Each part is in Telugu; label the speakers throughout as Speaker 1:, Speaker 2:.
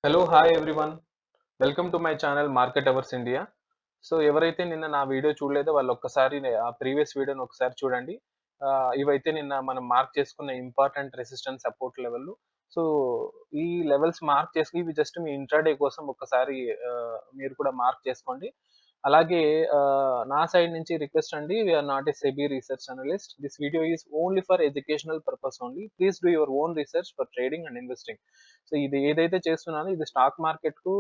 Speaker 1: Hello hi everyone. Welcome to my channel market hours India. So ఎవరైతే నిన్న నా వీడియో చూడలేదో వాళ్ళు ఒక్కసారి ఆ ప్రీవియస్ వీడియోని ఒకసారి చూడండి. ఇవైతే నిన్న మనం మార్క్ చేసుకున్న ఇంపార్టెంట్ రెసిస్టెన్స్ సపోర్ట్ లెవెల్‌లు. సో ఈ లెవెల్స్ మార్క్ చేసి ఇవి జస్ట్ మీ ఇంట్రాడే కోసం ఒక్కసారి మీరు కూడా మార్క్ చేసుకోండి. అలాగే నా సైడ్ నుంచి రిక్వెస్ట్ అండి. We are not a SEBI research analyst. This video is only for educational purpose only. Please do your own research for trading and investing. So ఇది ఏదైతే చేస్తున్నానో ఇది స్టాక్ మార్కెట్‌కు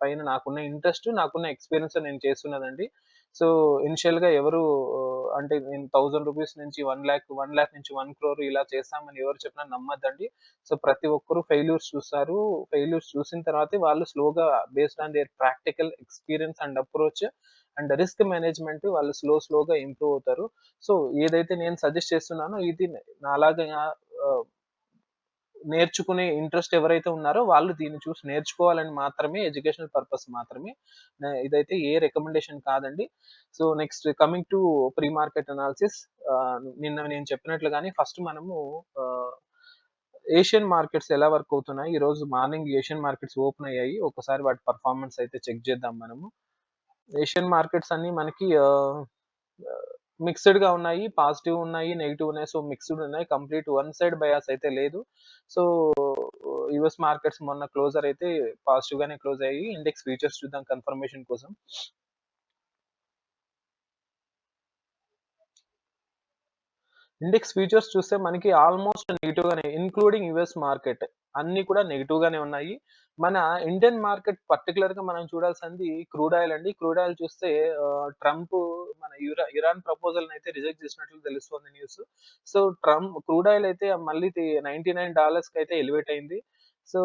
Speaker 1: పైన నాకున్న ఇంట్రెస్ట్, నాకున్న ఎక్స్‌పీరియన్స్‌తో నేను చేస్తున్నదండి. సో ఇనిషియల్‌గా ఎవరు అంటే నేను రూ. 1000 నుంచి 1,00,000, 1,00,000 నుంచి 1,00,00,000 ఇలా చేస్తామని ఎవరు చెప్పినా నమ్మొద్దండి. సో ప్రతి ఒక్కరు ఫెయిల్యూర్స్ చూస్తారు. ఫెయిల్యూర్స్ చూసిన తర్వాతే వాళ్ళు స్లోగా based on their practical experience and approach and risk management వాళ్ళు స్లోగా ఇంప్రూవ్ అవుతారు. సో ఏదైతే నేను సజెస్ట్ చేస్తున్నానో ఇది నాలాగా ఆహ్, నేర్చుకునే ఇంట్రెస్ట్ ఎవరైతే ఉన్నారో వాళ్ళు దీన్ని చూసి నేర్చుకోవాలని మాత్రమే ఎడ్యుకేషనల్ పర్పస్ మాత్రమే. ఇదైతే ఏ రికమెండేషన్ కాదండి. So next coming to pre market analysis. నిన్న నేను చెప్పినట్లుగానే ఫస్ట్ మనము ఆహ్, ఏషియన్ మార్కెట్స్ ఎలా వర్క్ అవుతున్నాయి. ఈరోజు మార్నింగ్ ఏషియన్ మార్కెట్స్ ఓపెన్ అయ్యాయి. ఒకసారి వాటి పెర్ఫార్మన్స్ అయితే చెక్ చేద్దాం మనము. ఏషియన్ మార్కెట్స్ అన్నీ మనకి మిక్స్‌డ్‌గా ఉన్నాయి. పాజిటివ్ ఉన్నాయి, నెగెటివ్ ఉన్నాయి. సో, మిక్స్‌డ్ ఉన్నాయి. కంప్లీట్ వన్ సైడ్ బయాస్ అయితే లేదు. సో, యూఎస్ మార్కెట్స్ మొన్న క్లోజర్ అయితే పాజిటివ్‌గానే క్లోజ్ అయ్యాయి. ఇండెక్స్ ఫ్యూచర్స్ చూద్దాం కన్ఫర్మేషన్ కోసం. ఇండెక్స్ ఫ్యూచర్స్ చూస్తే మనకి ఆల్‌మోస్ట్ నెగెటివ్‌గానే ఇంక్లూడింగ్ యూఎస్ మార్కెట్. అన్నీ కూడా నెగెటివ్‌గానే ఉన్నాయి. మన ఇండియన్ మార్కెట్ పర్టిక్యులర్‌గా మనం చూడాల్సింది క్రూడ్ ఆయిల్ అండి. క్రూడ్ ఆయిల్ చూస్తే ట్రంప్ మన ఇరాన్ ప్రపోజల్‌నైతే రిజెక్ట్ చేసినట్లు తెలుస్తుంది న్యూస్. సో, క్రూడ్ ఆయిల్ అయితే మళ్ళీ $99 కైతే ఎలివేట్ అయింది. సో,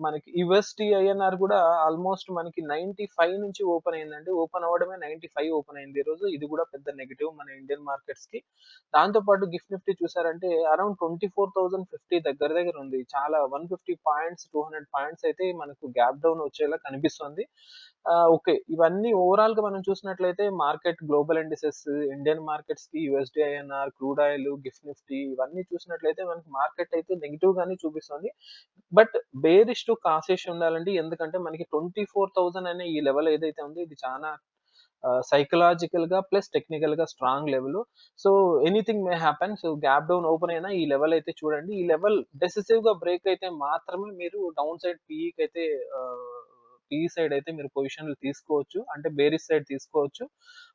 Speaker 1: మనకి యూఎస్‌టీ ఐఎన్ఆర్ కూడా ఆల్‌మోస్ట్ మనకి 95 నుంచి ఓపెన్ అయిందండి. ఓపెన్ అవ్వడమే 95 ఓపెన్ అయింది ఈరోజు. ఇది కూడా పెద్ద నెగెటివ్ మన ఇండియన్ మార్కెట్స్‌కి. దాంతో పాటు గిఫ్ట్ నిఫ్టీ చూసారంటే అరౌండ్ 24,050 దగ్గర దగ్గర ఉంది. చాలా 150 పాయింట్స్, 200 పాయింట్స్ అయితే మనకు గ్యాప్ డౌన్ వచ్చేలా కనిపిస్తుంది. ఓకే. ఇవన్నీ ఓవరాల్‌గా మనం చూసినట్లయితే మార్కెట్ గ్లోబల్ ఇండిసెస్, ఇండియన్ మార్కెట్స్‌కి USD INR, crude oil, gift Nifty ఇవన్నీ చూసినట్లయితే మనకి మార్కెట్ అయితే నెగెటివ్ గానే చూపిస్తుంది. బట్ బేరిష్ టు కాషియస్ ఉండాలండి. ఎందుకంటే మనకి 24,000 అనే ఈ లెవెల్ ఏదైతే ఉందో ఇది చానా సైకలాజికల్‌గా ప్లస్ టెక్నికల్‌గా strong level. So, anything may happen. So, gap down open అయినా ఈ లెవెల్ అయితే చూడండి. ఈ లెవెల్ డెసిసివ్‌గా బ్రేక్ అయితే మాత్రమే మీరు డౌన్ సైడ్ పీఈకైతే పీఈ సైడ్ అయితే మీరు పొజిషన్‌లు తీసుకోవచ్చు. అంటే బేరిష్ సైడ్ తీసుకోవచ్చు.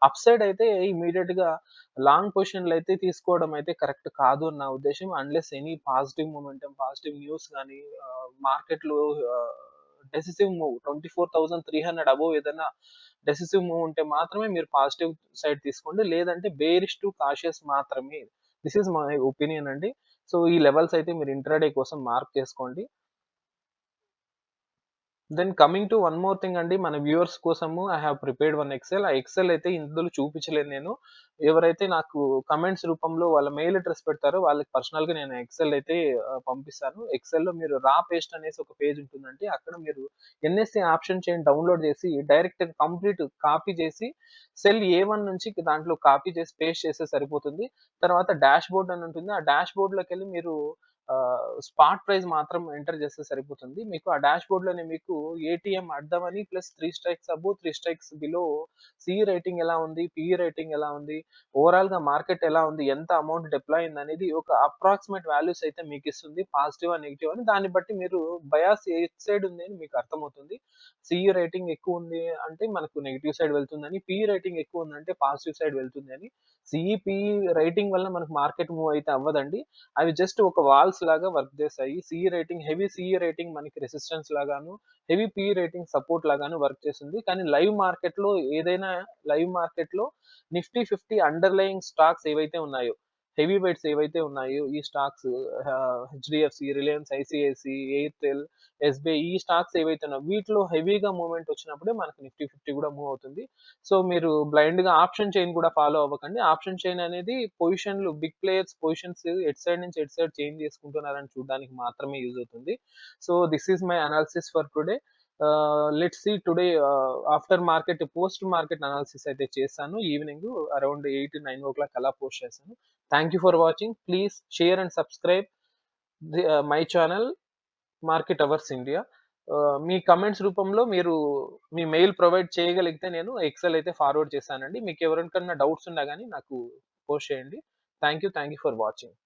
Speaker 1: అప్ సైడ్ అయితే ఇమ్మీడియేట్‌గా లాంగ్ పొజిషన్‌లయితే తీసుకోవడం అయితే కరెక్ట్ కాదు అని నా ఉద్దేశ్యం. Unless any positive momentum, positive news గాని మార్కెట్‌లో ఆహ్, డెసిసివ్ మూవ్ 24,300 అబోవ్ ఏదన్నా డెసిసివ్ మూవ్ ఉంటే మాత్రమే మీరు పాజిటివ్ సైడ్ తీసుకోండి. లేదంటే బేరిష్ టు కాషియస్ మాత్రమే. థిస్ ఈస్ మై ఒపీనియన్ అండి. సో, ఈ లెవెల్స్ అయితే మీరు ఇంట్రాడే కోసం మార్క్ చేసుకోండి. Then coming to one more thing అండి. మన వ్యూవర్స్ కోసము I have prepared one excel. ఆ ఎక్సెల్ అయితే ఇందులో చూపించలేను నేను. ఎవరైతే నాకు కామెంట్స్ రూపంలో వాళ్ళ మెయిల్ అడ్రెస్ పెడతారో వాళ్ళకి పర్సనల్‌గా నేను ఎక్సెల్ అయితే పంపిస్తాను. ఎక్సెల్‌లో మీరు రా పేస్ట్ అనేసి ఒక పేజ్ ఉంటుందండి. అక్కడ మీరు ఎన్ఎస్‌సి ఆప్షన్ చైన్ డౌన్‌లోడ్ చేసి డైరెక్ట్‌గా కంప్లీట్ కాపీ చేసి సెల్ ఏ1 నుంచి దాంట్లో కాపీ చేసి పేస్ట్ చేస్తే సరిపోతుంది. తర్వాత డాష్‌బోర్డ్ అని ఉంటుంది. ఆ డాష్‌బోర్డ్‌లోకెళ్ళి మీరు స్పాట్ ప్రైస్ మాత్రం ఎంటర్ చేస్తే సరిపోతుంది. మీకు ఆ డాష్‌బోర్డ్‌లోనే మీకు ఏటీఎం అడ్డమని plus 3 strikes above, 3 strikes below CE rating ఎలా ఉంది? పీఈ రేటింగ్ ఎలా ఉంది? ఓవరాల్‌గా మార్కెట్ ఎలా ఉంది? ఎంత అమౌంట్ డిప్లాయ్ అయిందనేది ఒక అప్రాక్సిమేట్ వాల్యూస్ అయితే మీకిస్తుంది. పాజిటివా? నెగెటివా? అని దాన్ని బట్టి మీరు బయాస్ ఏ సైడ్ ఉంది అని మీకు అర్థమవుతుంది. సీఈ రేటింగ్ ఎక్కువుంది అంటే మనకు నెగెటివ్ సైడ్ వెళ్తుందని, పీఈ రేటింగ్ ఎక్కువుందంటే పాజిటివ్ సైడ్ వెళ్తుందని. సీఈ, పీఈ రేటింగ్ వల్ల మనకు మార్కెట్ మూవ్ అయితే అవ్వదండి. అవి జస్ట్ ఒక వాల్స్ లాగా వర్క్ చేస్తాయి. హెవీ సీఈ రేటింగ్ మనకి రెసిస్టెన్స్ లాగాను, హెవీ పీఈ రేటింగ్ సపోర్ట్ లాగాను వర్క్ చేస్తుంది. కానీ లైవ్ మార్కెట్‌లో నిఫ్టీ 50 అండర్‌లయింగ్ స్టాక్స్ ఏవైతే ఉన్నాయో, హెవీ వెయిట్స్ ఏవైతే ఉన్నాయో ఈ stocks HDFC, Reliance, ICICI, Airtel, SBI ఈ స్టాక్స్ ఏవైతే ఉన్నాయో వీటిలో హెవీగా మూవ్‌మెంట్ వచ్చినప్పుడే మనకు నిఫ్టీ 50 కూడా మూవ్ అవుతుంది. సో, మీరు బ్లైండ్‌గా ఆప్షన్ చైన్ కూడా ఫాలో అవ్వకండి. ఆప్షన్ చైన్ అనేది బిగ్ ప్లేయర్స్ పొజిషన్స్ ఎటు సైడ్ నుంచి ఎటు సైడ్ చేంజ్ చేసుకుంటున్నారని చూడడానికి మాత్రమే యూజ్ అవుతుంది. So, this is my analysis for today. Let's see today post market analysis అయితే చేశాను. ఈవినింగ్ అరౌండ్ 8, 9 అలా పోస్ట్ చేశాను. Thank you for watching. Please share and subscribe my channel market hours India. మీ కమెంట్స్ రూపంలో మీరు మీ మెయిల్ ప్రొవైడ్ చేయగలిగితే నేను ఎక్సెల్ అయితే ఫార్వర్డ్ చేశానండి. మీకెవరికన్నా డౌట్స్ ఉన్నా గాని నాకు పోస్ట్ చేయండి. Thank you for watching.